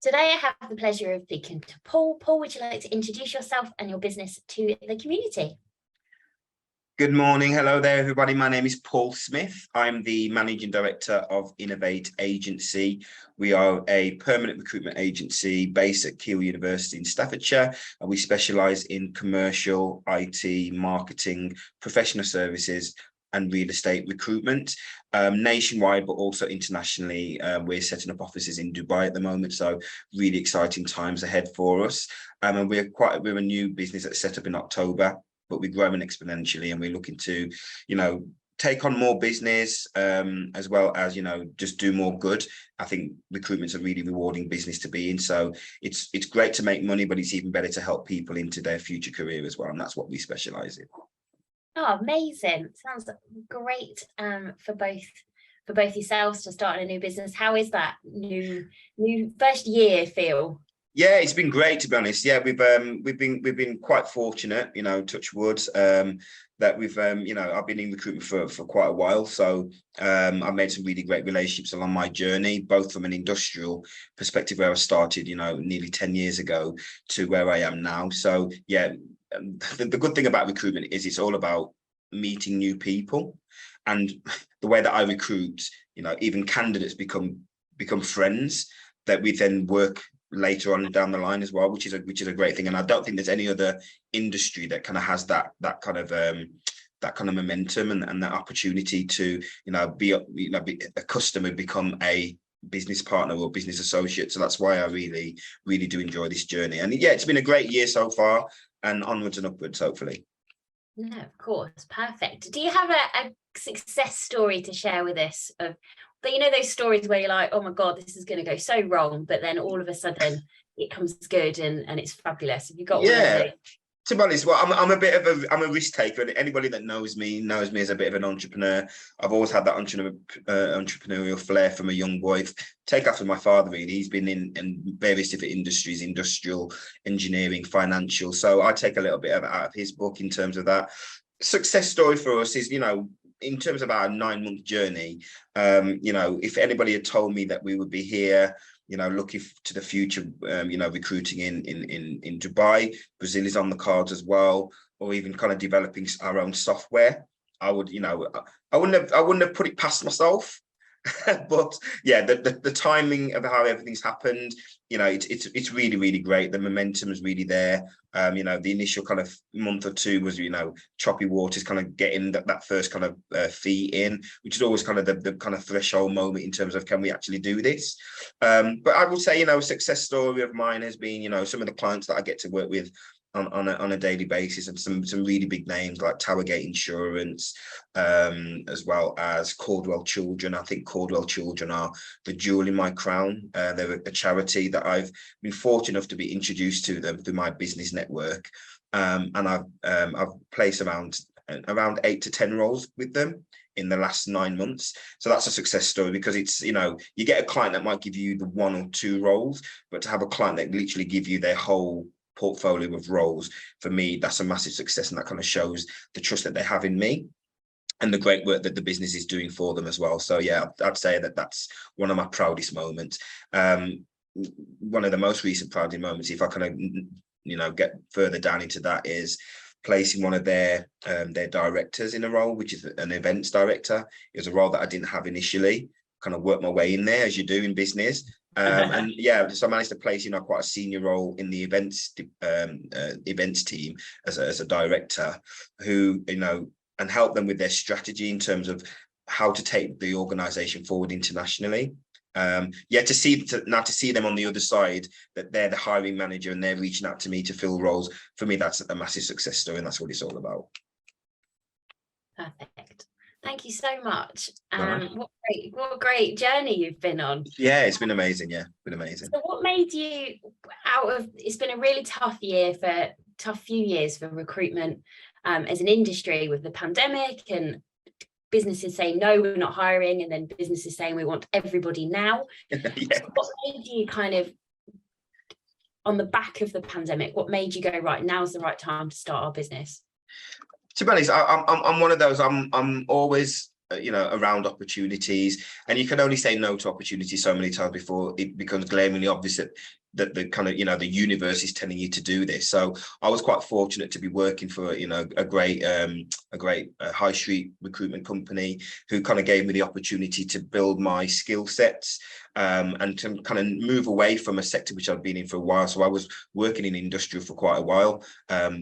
Today I have the pleasure of speaking to Paul. Paul, would you like to introduce yourself and your business to the community? Good morning. Hello there, everybody. My name is Paul Smith. I'm the Managing Director of Innov8 Agency. We are a permanent recruitment agency based at Keele University in Staffordshire, and we specialise in commercial, IT, marketing, professional services, and real estate recruitment nationwide, but also internationally. We're setting up offices in Dubai at the moment, so really exciting times ahead for us. And we're a new business that's set up in October, but we're growing exponentially, and we're looking to, take on more business, as well as, just do more good. I think recruitment's a really rewarding business to be in. So it's great to make money, but it's even better to help people into their future career as well. And that's what we specialize in. Oh, amazing. Sounds great for both yourselves to start a new business. How is that new first year feel? Yeah, it's been great, to be honest. Yeah, we've been quite fortunate, touch wood, that we've I've been in recruitment for quite a while. So I've made some really great relationships along my journey, both from an industrial perspective where I started, nearly 10 years ago, to where I am now. So yeah, the good thing about recruitment is it's all about meeting new people, and the way that I recruit, even candidates become friends that we then work later on down the line as well, which is a great thing. And I don't think there's any other industry that kind of has that kind of momentum and that opportunity to be a customer, become a business partner or business associate. So that's why I really do enjoy this journey. And yeah, it's been a great year so far, and onwards and upwards, hopefully. No, of course. Perfect. Do you have a success story to share with us of, but those stories where you're like, oh my God, this is going to go so wrong, but then all of a sudden it comes good and it's fabulous. Have you got one of those? To be honest, well, I'm a risk taker, and anybody that knows me as a bit of an entrepreneur. I've always had that entrepreneurial flair from a young boy. Take after my father, really. He's been in various different industries: industrial, engineering, financial. So I take a little bit out of his book in terms of that. Success story for us is, in terms of our 9-month journey, if anybody had told me that we would be here, looking to the future, recruiting in Dubai, Brazil is on the cards as well, or even kind of developing our own software, I wouldn't have put it past myself. But yeah, the timing of how everything's happened, it's really great. The momentum is really there. The initial kind of month or two was, choppy waters, kind of getting that first kind of fee in, which is always kind of the kind of threshold moment in terms of, can we actually do this? But I would say, a success story of mine has been, some of the clients that I get to work with on a daily basis, and some really big names like Towergate Insurance, as well as Caldwell Children. I think Caldwell Children are the jewel in my crown. They're a charity that I've been fortunate enough to be introduced to them through my business network, and I've placed around 8 to 10 roles with them in the last 9 months. So that's a success story, because it's, you get a client that might give you the 1 or 2 roles, but to have a client that literally give you their whole portfolio of roles, for me, that's a massive success, and that kind of shows the trust that they have in me and the great work that the business is doing for them as well. So yeah, I'd say that that's one of my proudest moments. One of the most recent proudest moments, if I kind of get further down into that, is placing one of their directors in a role, which is an events director. It was a role that I didn't have initially, kind of work my way in there, as you do in business. And yeah, so I managed to place, quite a senior role in the events team as a director, who, and help them with their strategy in terms of how to take the organization forward internationally. To see them on the other side, that they're the hiring manager and they're reaching out to me to fill roles, for me, that's a massive success story, and that's what it's all about. Perfect. Thank you so much. What a great journey you've been on. Yeah, it's been amazing. Yeah, been amazing. So what made you, it's been a really tough few years for recruitment as an industry, with the pandemic and businesses saying, no, we're not hiring, and then businesses saying we want everybody now. Yeah. So what made you kind of, on the back of the pandemic, what made you go, right, now's the right time to start our business? To be honest, I'm one of those. I'm always around opportunities, and you can only say no to opportunities so many times before it becomes glaringly obvious that the kind of, the universe is telling you to do this. So I was quite fortunate to be working for, a great high street recruitment company who kind of gave me the opportunity to build my skill sets, and to kind of move away from a sector which I've been in for a while. So I was working in industrial for quite a while,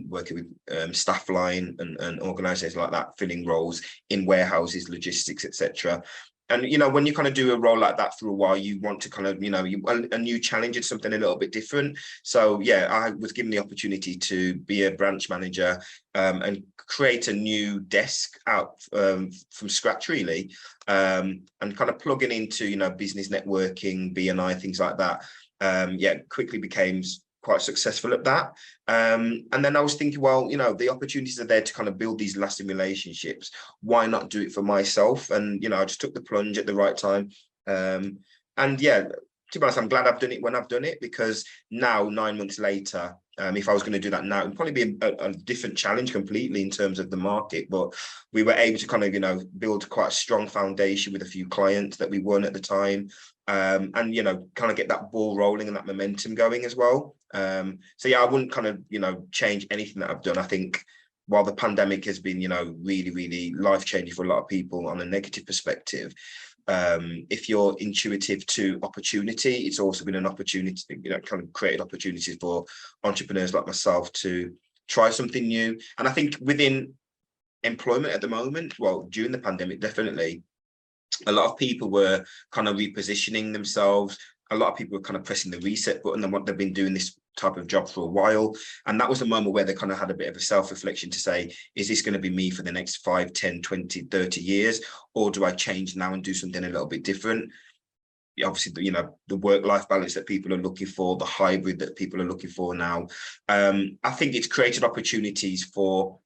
working with staff line and organizations like that, filling roles in warehouses, logistics, etc. And, when you kind of do a role like that for a while, you want to kind of, a new challenge and something a little bit different. So, yeah, I was given the opportunity to be a branch manager, and create a new desk out from scratch, really, and kind of plugging into, business networking, B&I, things like that. Quickly became quite successful at that. And then I was thinking, well, the opportunities are there to kind of build these lasting relationships. Why not do it for myself? And, I just took the plunge at the right time. And yeah, to be honest, I'm glad I've done it when I've done it, because now, 9 months later, if I was going to do that now, it'd probably be a different challenge completely in terms of the market. But we were able to kind of, build quite a strong foundation with a few clients that we won at the time. And, kind of get that ball rolling and that momentum going as well. So, yeah, I wouldn't kind of, change anything that I've done. I think while the pandemic has been, really, really life-changing for a lot of people on a negative perspective, if you're intuitive to opportunity, it's also been an opportunity, kind of created opportunities for entrepreneurs like myself to try something new. And I think within employment at the moment, well, during the pandemic, definitely, a lot of people were kind of repositioning themselves. A lot of people were kind of pressing the reset button on what they've been doing this type of job for a while. And that was a moment where they kind of had a bit of a self-reflection to say, is this going to be me for the next 5, 10, 20, 30 years? Or do I change now and do something a little bit different? Obviously, the work-life balance that people are looking for, the hybrid that people are looking for now. I think it's created opportunities for,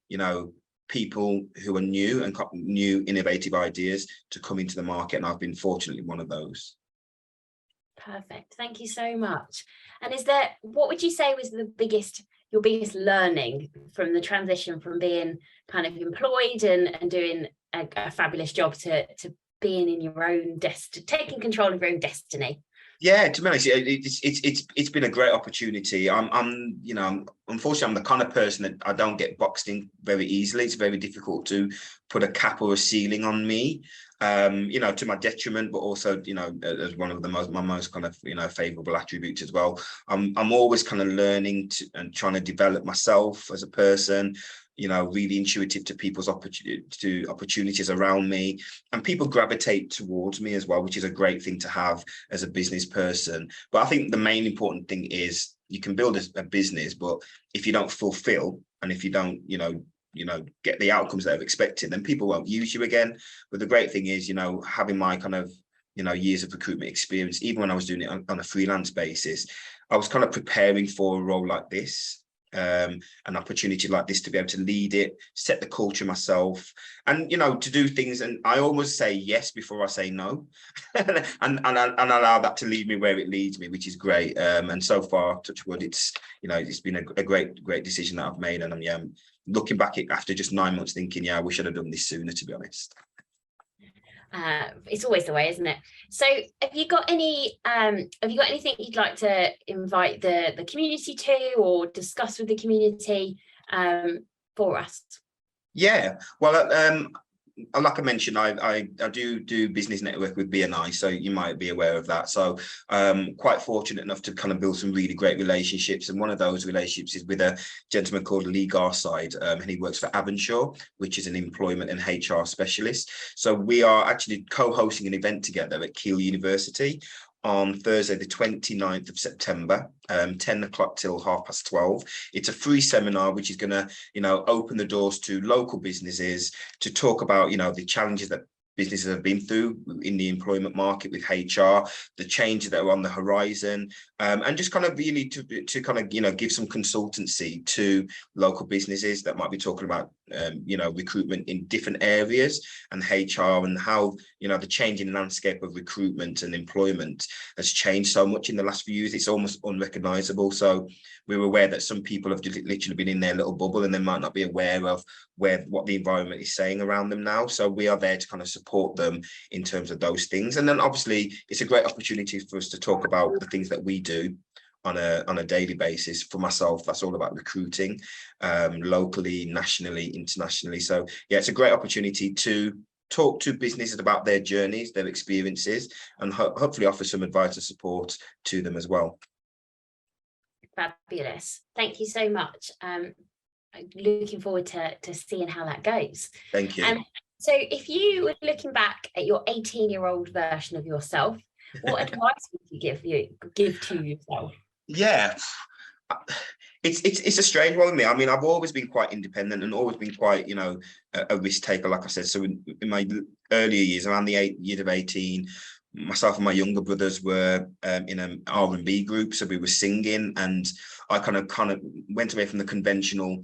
people who are new and got new innovative ideas to come into the market. And I've been fortunately one of those. Perfect. Thank you so much. And what would you say was your biggest learning from the transition from being kind of employed and doing a fabulous job to being in your own taking control of your own destiny? Yeah, to be honest, it's been a great opportunity. Unfortunately, I'm the kind of person that I don't get boxed in very easily. It's very difficult to put a cap or a ceiling on me, to my detriment, but also, as one of my most kind of, favorable attributes as well. I'm always kind of learning and trying to develop myself as a person, really intuitive to people's opportunities around me, and people gravitate towards me as well, which is a great thing to have as a business person. But I think the main important thing is you can build a business, but if you don't fulfill, and if you don't, get the outcomes that I've expected, then people won't use you again. But the great thing is, having my kind of, years of recruitment experience, even when I was doing it on a freelance basis, I was kind of preparing for a role like this. An opportunity like this to be able to lead it, set the culture myself, and to do things. And I always say yes before I say no, and allow that to lead me where it leads me, which is great. And so far, touch wood, it's been a great decision that I've made. And I'm looking back after just 9 months, thinking, I wish I'd have done this sooner, to be honest. It's always the way, isn't it? So have you got anything you'd like to invite the community to, or discuss with the community for us? Yeah, well, like I mentioned, I do business network with B&I, so you might be aware of that. So quite fortunate enough to kind of build some really great relationships, and one of those relationships is with a gentleman called Lee Garside, and he works for Avonshaw, which is an employment and HR specialist. So we are actually co-hosting an event together at Keele University on Thursday, the 29th of September, 10 o'clock till 12:30. It's a free seminar, which is going to, open the doors to local businesses to talk about, the challenges that businesses have been through in the employment market with HR, the changes that are on the horizon, and just kind of really to kind of, give some consultancy to local businesses that might be talking about, recruitment in different areas, and HR, and how, the changing landscape of recruitment and employment has changed so much in the last few years. It's almost unrecognizable. So we're aware that some people have literally been in their little bubble, and they might not be aware of what the environment is saying around them now. So we are there to kind of support support them in terms of those things. And then obviously it's a great opportunity for us to talk about the things that we do on a daily basis. For myself, that's all about recruiting, locally, nationally, internationally. So yeah, it's a great opportunity to talk to businesses about their journeys, their experiences, and hopefully offer some advice and support to them as well. Fabulous. Thank you so much. Looking forward to seeing how that goes. Thank you. So if you were looking back at your 18-year-old version of yourself, what advice would you give to yourself? Yeah, it's a strange one with me. I mean, I've always been quite independent and always been quite, you know, a risk taker, like I said. So in my earlier years, around the age of 18, myself and my younger brothers were in an R&B group, so we were singing, and I kind of went away from the conventional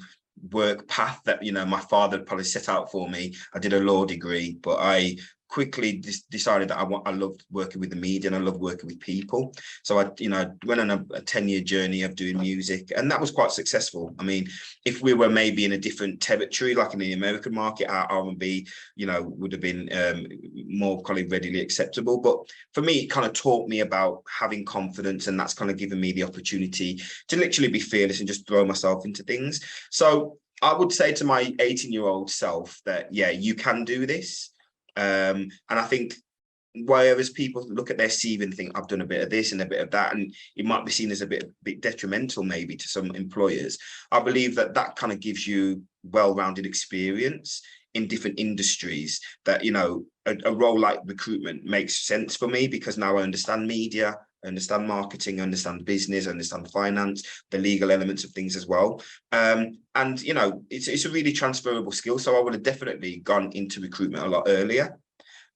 work path that, you know, my father probably set out for me. I did a law degree, but I quickly decided that I loved working with the media and I loved working with people. So I, you know, went on a 10-year journey of doing music, and that was quite successful. I mean, if we were maybe in a different territory, like in the American market, our R&B, you know, would have been more kind of readily acceptable. But for me, it kind of taught me about having confidence, and that's kind of given me the opportunity to literally be fearless and just throw myself into things. So I would say to my 18-year-old self that, yeah, you can do this. And I think whereas people look at their CV and think, I've done a bit of this and a bit of that, and it might be seen as a bit detrimental maybe to some employers, I believe that that kind of gives you well-rounded experience in different industries, that, you know, a role like recruitment makes sense for me because now I understand media, I understand marketing, I understand business, I understand finance, the legal elements of things as well. And, you know, it's a really transferable skill. So I would have definitely gone into recruitment a lot earlier.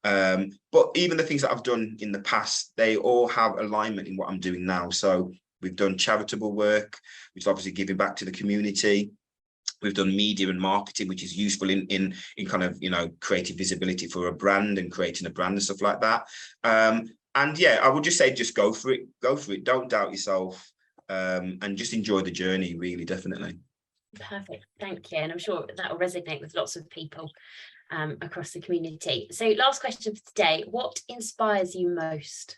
But even the things that I've done in the past, they all have alignment in what I'm doing now. So we've done charitable work, which is obviously giving back to the community. We've done media and marketing, which is useful in kind of, you know, creative visibility for a brand and creating a brand and stuff like that. And yeah, I would just say, just go for it. Go for it. Don't doubt yourself, and just enjoy the journey, really, definitely. Perfect. Thank you. And I'm sure that will resonate with lots of people across the community. So last question for today, what inspires you most?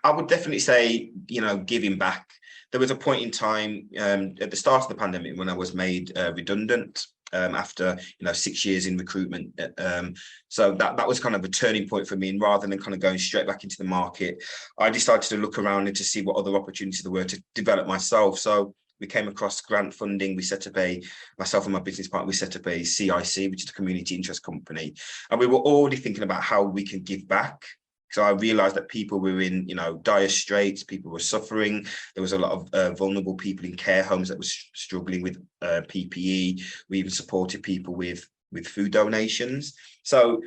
I would definitely say, you know, giving back. There was a point in time at the start of the pandemic when I was made redundant after, you know, 6 years in recruitment. So that was kind of a turning point for me. And rather than kind of going straight back into the market, I decided to look around and to see what other opportunities there were to develop myself. So we came across grant funding. We set up myself and my business partner, we set up a CIC, which is a community interest company. And we were already thinking about how we can give back. So I realized that people were in, you know, dire straits, people were suffering. There was a lot of vulnerable people in care homes that were struggling with PPE. We even supported people with food donations. So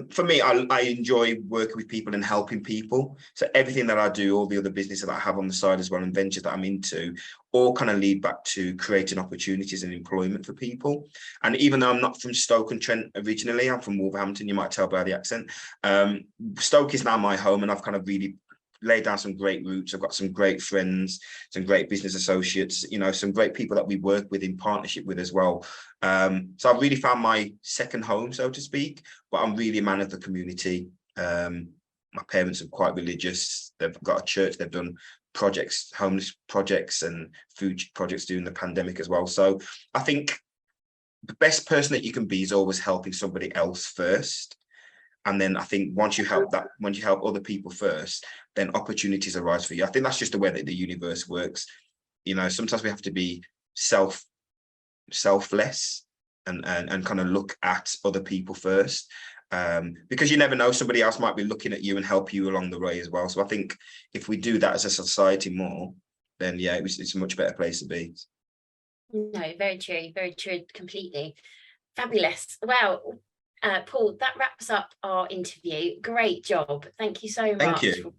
for me, I enjoy working with people and helping people. So everything that I do, all the other business that I have on the side as well, and ventures that I'm into, all kind of lead back to creating opportunities and employment for people. And even though I'm not from Stoke-on-Trent originally, I'm from Wolverhampton, you might tell by the accent. Stoke is now my home, and I've kind of really laid down some great roots. I've got some great friends, some great business associates, you know, some great people that we work with in partnership with as well. So I've really found my second home, so to speak, but I'm really a man of the community. My parents are quite religious. They've got a church. They've done projects, homeless projects and food projects during the pandemic as well. So I think the best person that you can be is always helping somebody else first. And then I think once you help other people first, then opportunities arise for you. I think that's just the way that the universe works. You know, sometimes we have to be selfless and kind of look at other people first, because you never know, somebody else might be looking at you and help you along the way as well. So I think if we do that as a society more, then yeah, it's a much better place to be. No, very true, completely. Fabulous. Well, Paul, that wraps up our interview. Great job. Thank you so much. Thank you.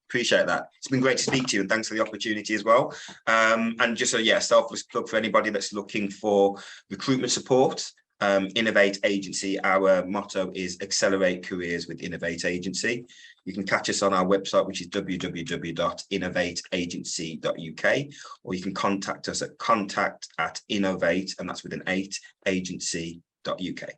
Appreciate that. It's been great to speak to you, and thanks for the opportunity as well. And just a selfless plug for anybody that's looking for recruitment support. Innov8 Agency, our motto is accelerate careers with Innov8 Agency. You can catch us on our website, which is www.innov8agency.uk, or you can contact us at contact@innov8, and that's with an 8, agency.uk.